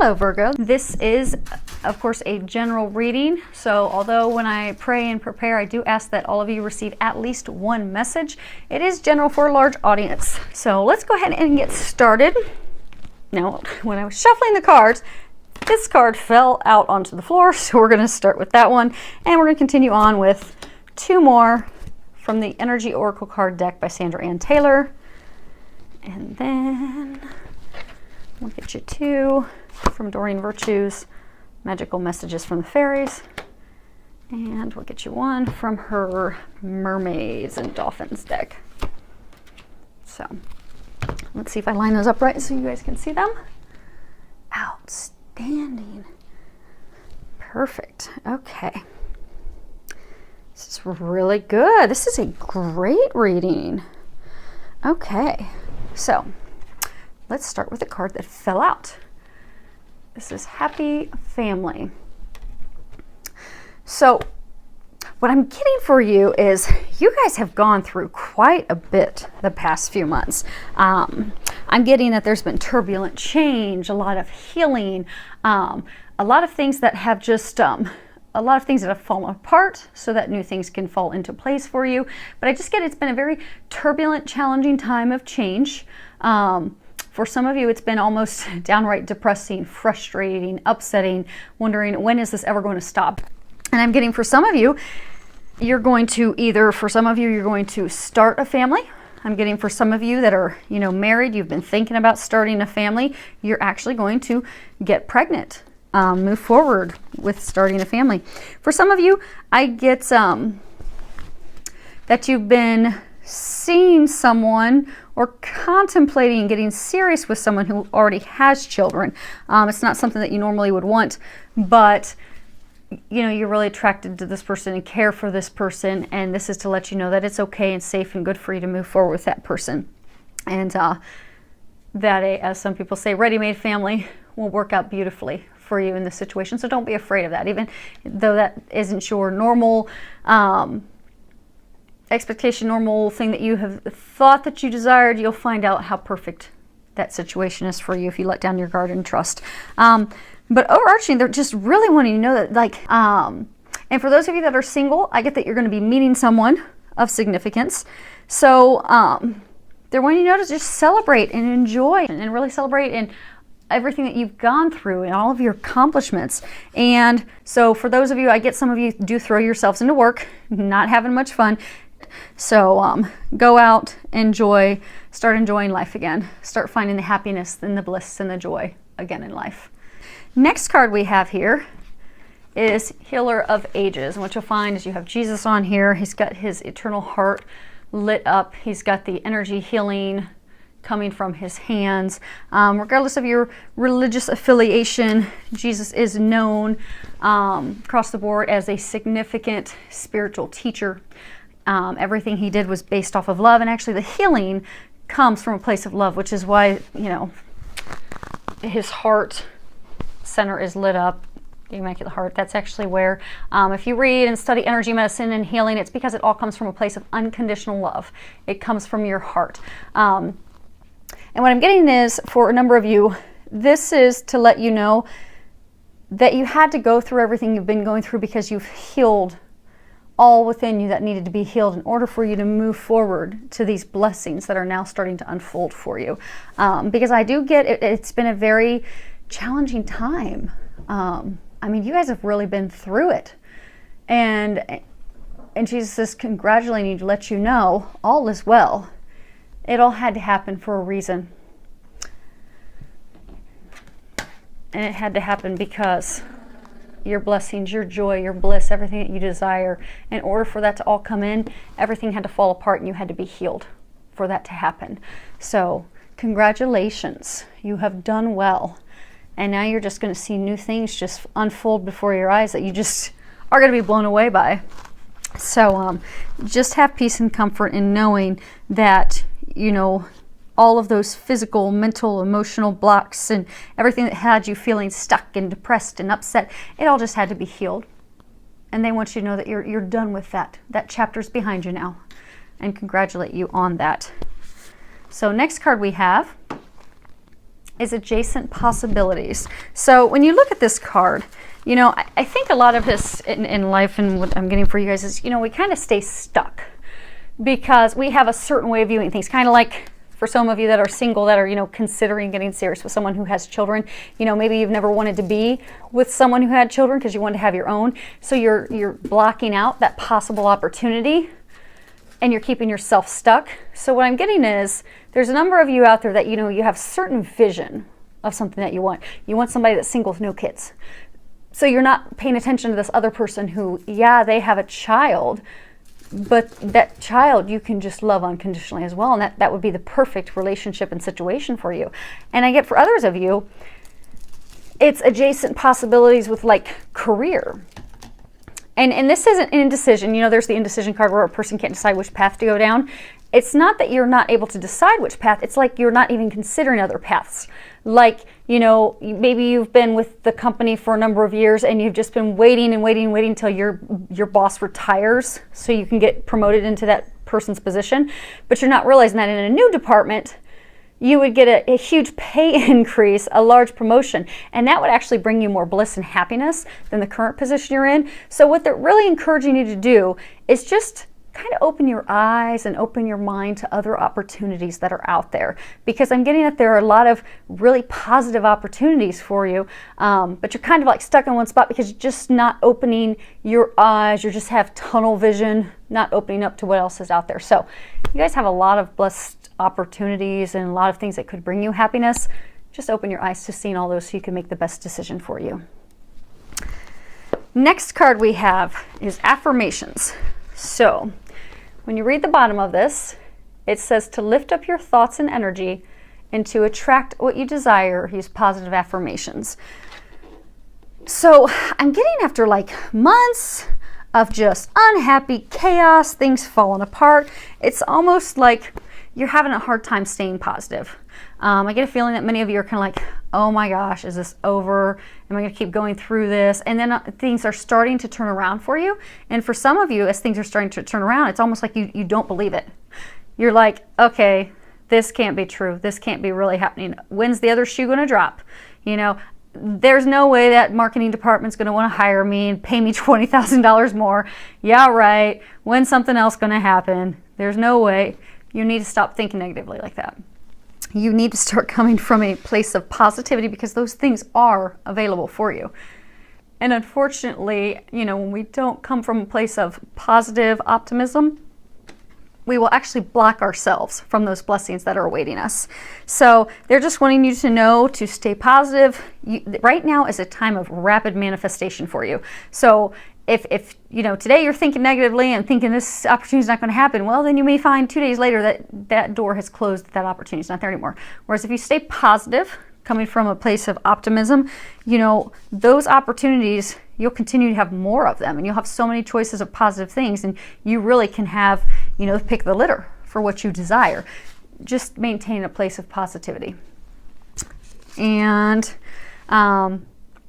Hello Virgo. This is of course a general reading, so although when I pray and prepare I do ask that all of you receive at least one message, it is general for a large audience. So let's go ahead and get started. Now when I was shuffling the cards, this card fell out onto the floor, so we're going to start with that one, and we're going to continue on with two more from the Energy Oracle card deck by Sandra Ann Taylor. And then we'll get you two from Doreen Virtue's Magical Messages from the Fairies. And we'll get you one from her Mermaids and Dolphins deck. So let's see if I line those up right so you guys can see them. Outstanding. Perfect. Okay. This is really good. This is a great reading. Okay. So let's start with the card that fell out. This is Happy Family. So what I'm getting for you is you guys have gone through quite a bit the past few months. I'm getting that there's been turbulent change, a lot of healing, a lot of things that have just a lot of things that have fallen apart so that new things can fall into place for you. But I just get it's been a very turbulent, challenging time of change. For some of you, it's been almost downright depressing, frustrating, upsetting, wondering when is this ever going to stop? And I'm getting for some of you, you're going to either, for some of you, you're going to start a family. I'm getting for some of you that are, married, you've been thinking about starting a family, you're actually going to get pregnant. Move forward with starting a family. For some of you, I get that you've been seeing someone or contemplating getting serious with someone who already has children. It's not something that you normally would want, but you're really attracted to this person and care for this person, and this is to let you know that it's okay and safe and good for you to move forward with that person. And that, as some people say, ready-made family will work out beautifully for you in this situation. So don't be afraid of that. Even though that isn't your normal expectation, normal thing that you have thought that you desired, you'll find out how perfect that situation is for you if you let down your guard and trust. But overarching, they're just really wanting to know that, and for those of you that are single, I get that you're going to be meeting someone of significance. So they're wanting you to know to just celebrate and enjoy and really celebrate and everything that you've gone through and all of your accomplishments. And so for those of you, I get some of you do throw yourselves into work, not having much fun. So go out, enjoy, start enjoying life again. Start finding the happiness and the bliss and the joy again in life. Next card we have here is Healer of Ages. And what you'll find is you have Jesus on here. He's got his eternal heart lit up. He's got the energy healing coming from his hands. Regardless of your religious affiliation, Jesus is known across the board as a significant spiritual teacher. Everything he did was based off of love, and actually the healing comes from a place of love, which is why, his heart center is lit up, the Immaculate Heart. That's actually where, if you read and study energy medicine and healing, it's because it all comes from a place of unconditional love. It comes from your heart. And what I'm getting is, for a number of you, this is to let you know that you had to go through everything you've been going through because you've healed all within you that needed to be healed in order for you to move forward to these blessings that are now starting to unfold for you. Because I do get it, it's been a very challenging time. You guys have really been through it. And Jesus is congratulating you to let you know all is well. It all had to happen for a reason. And it had to happen because your blessings, your joy, your bliss, everything that you desire, in order for that to all come in, everything had to fall apart and you had to be healed for that to happen. So congratulations, you have done well. And now you're just going to see new things just unfold before your eyes that you just are going to be blown away by. So just have peace and comfort in knowing that, all of those physical, mental, emotional blocks and everything that had you feeling stuck and depressed and upset, it all just had to be healed. And they want you to know that you're done with that. That chapter's behind you now, and congratulate you on that. So next card we have is adjacent possibilities. So when you look at this card, you know, I think a lot of this in life and what I'm getting for you guys is, you know, we kind of stay stuck because we have a certain way of viewing things. Kind of like for some of you that are single, that are, you know, considering getting serious with someone who has children. You know, maybe you've never wanted to be with someone who had children because you wanted to have your own. So you're blocking out that possible opportunity and you're keeping yourself stuck. So what I'm getting is there's a number of you out there that, you know, you have certain vision of something that you want. You want somebody that's single with no kids. So you're not paying attention to this other person who, yeah, they have a child, but that child you can just love unconditionally as well. And that would be the perfect relationship and situation for you. And I get for others of you, it's adjacent possibilities with like career. And this isn't an indecision. You know, there's the indecision card where a person can't decide which path to go down. It's not that you're not able to decide which path. It's like you're not even considering other paths. Like, you know, maybe you've been with the company for a number of years and you've just been waiting and waiting and waiting until your boss retires so you can get promoted into that person's position. But you're not realizing that in a new department, you would get a huge pay increase, a large promotion, and that would actually bring you more bliss and happiness than the current position you're in. So what they're really encouraging you to do is just kind of open your eyes and open your mind to other opportunities that are out there, because I'm getting that there are a lot of really positive opportunities for you, but you're kind of like stuck in one spot because you're just not opening your eyes. You just have tunnel vision, not opening up to what else is out there. So you guys have a lot of blessed opportunities and a lot of things that could bring you happiness. Just open your eyes to seeing all those so you can make the best decision for you. Next card we have is affirmations. So when you read the bottom of this, it says to lift up your thoughts and energy and to attract what you desire, use positive affirmations. So I'm getting after like months of just unhappy chaos, things falling apart. It's almost like you're having a hard time staying positive. I get a feeling that many of you are kind of like, oh my gosh, is this over? Am I going to keep going through this? And then things are starting to turn around for you. And for some of you, as things are starting to turn around, it's almost like you don't believe it. You're like, okay, this can't be true. This can't be really happening. When's the other shoe going to drop? You know, there's no way that marketing department's going to want to hire me and pay me $20,000 more. Yeah, right. When's something else going to happen? There's no way. You need to stop thinking negatively like that. You need to start coming from a place of positivity because those things are available for you. And unfortunately, you know, when we don't come from a place of positive optimism, we will actually block ourselves from those blessings that are awaiting us. So they're just wanting you to know to stay positive. Right now is a time of rapid manifestation for you. So if you know, today you're thinking negatively and thinking this opportunity is not going to happen, well, then you may find 2 days later that door has closed, that opportunity is not there anymore. Whereas if you stay positive, coming from a place of optimism, you know, those opportunities, you'll continue to have more of them, and you'll have so many choices of positive things, and you really can have, you know, pick the litter for what you desire. Just maintain a place of positivity. And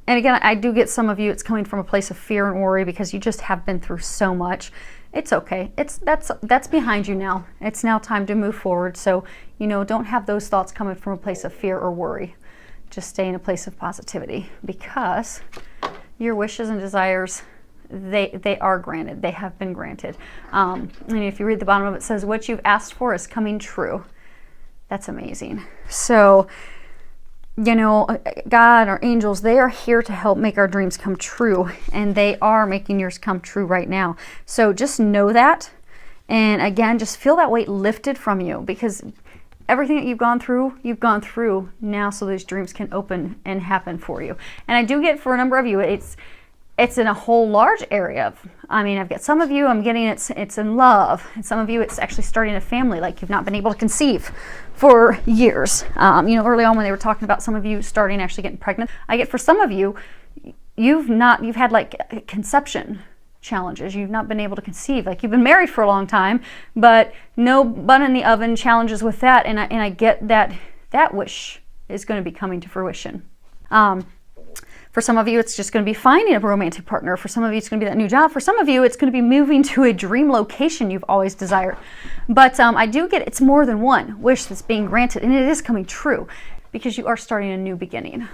again, I do get some of you, it's coming from a place of fear and worry because you just have been through so much. It's okay. That's behind you now. It's now time to move forward. So, you know, don't have those thoughts coming from a place of fear or worry. Just stay in a place of positivity because your wishes and desires, they are granted. They have been granted. And if you read the bottom of it, it says what you've asked for is coming true. That's amazing. So, you know, God, our angels, they are here to help make our dreams come true, and they are making yours come true right now. So just know that, and again, just feel that weight lifted from you, because everything that you've gone through now, so those dreams can open and happen for you. And I do get for a number of you, it's in a whole large area. I've got some of you, I'm getting it's in love, and some of you it's actually starting a family, like you've not been able to conceive for years. You know, early on when they were talking about some of you starting actually getting pregnant, I get for some of you, you've had like conception challenges. You've not been able to conceive. Like you've been married for a long time, but no bun in the oven challenges with that. And I get that wish is going to be coming to fruition. For some of you, it's just going to be finding a romantic partner. For some of you, it's going to be that new job. For some of you, it's going to be moving to a dream location you've always desired. But I do get it's more than one wish that's being granted, and it is coming true. because you are starting a new beginning.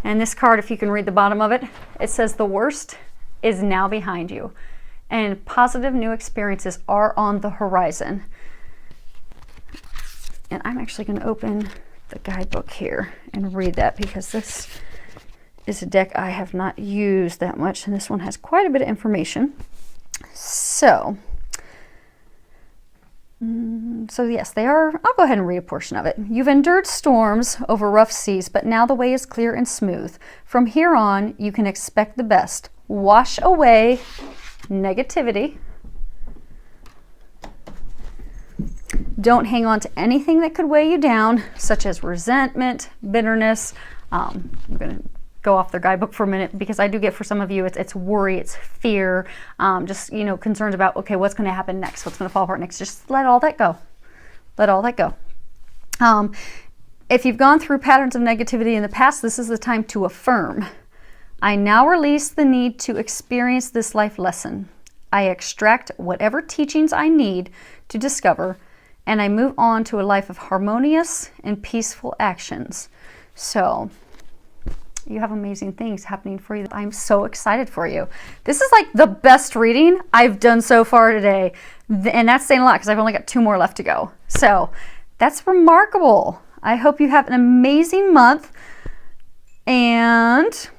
And this card, if you can read the bottom of it, it says the worst is now behind you and positive new experiences are on the horizon. And I'm actually going to open the guidebook here and read that, because this is a deck I have not used that much, and this one has quite a bit of information. So yes, they are. I'll go ahead and read a portion of it. You've endured storms over rough seas, but now the way is clear and smooth. From here on, you can expect the best. Wash away negativity. Don't hang on to anything that could weigh you down, such as resentment, bitterness. I'm going to go off their guidebook for a minute, because I do get, for some of you, it's worry, it's fear, just, you know, concerns about, okay, what's going to happen next? What's going to fall apart next? Just let all that go. Let all that go. If you've gone through patterns of negativity in the past, this is the time to affirm. I now release the need to experience this life lesson. I extract whatever teachings I need to discover, and I move on to a life of harmonious and peaceful actions. So you have amazing things happening for you. I'm so excited for you. This is like the best reading I've done so far today. And that's saying a lot, because I've only got 2 more left to go. So that's remarkable. I hope you have an amazing month. And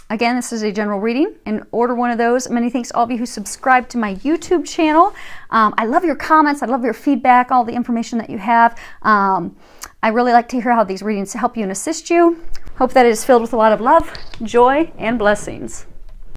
again, this is a general reading, and order one of those. Many thanks to all of you who subscribe to my YouTube channel. I love your comments. I love your feedback, all the information that you have. I really like to hear how these readings help you and assist you. Hope that it is filled with a lot of love, joy, and blessings.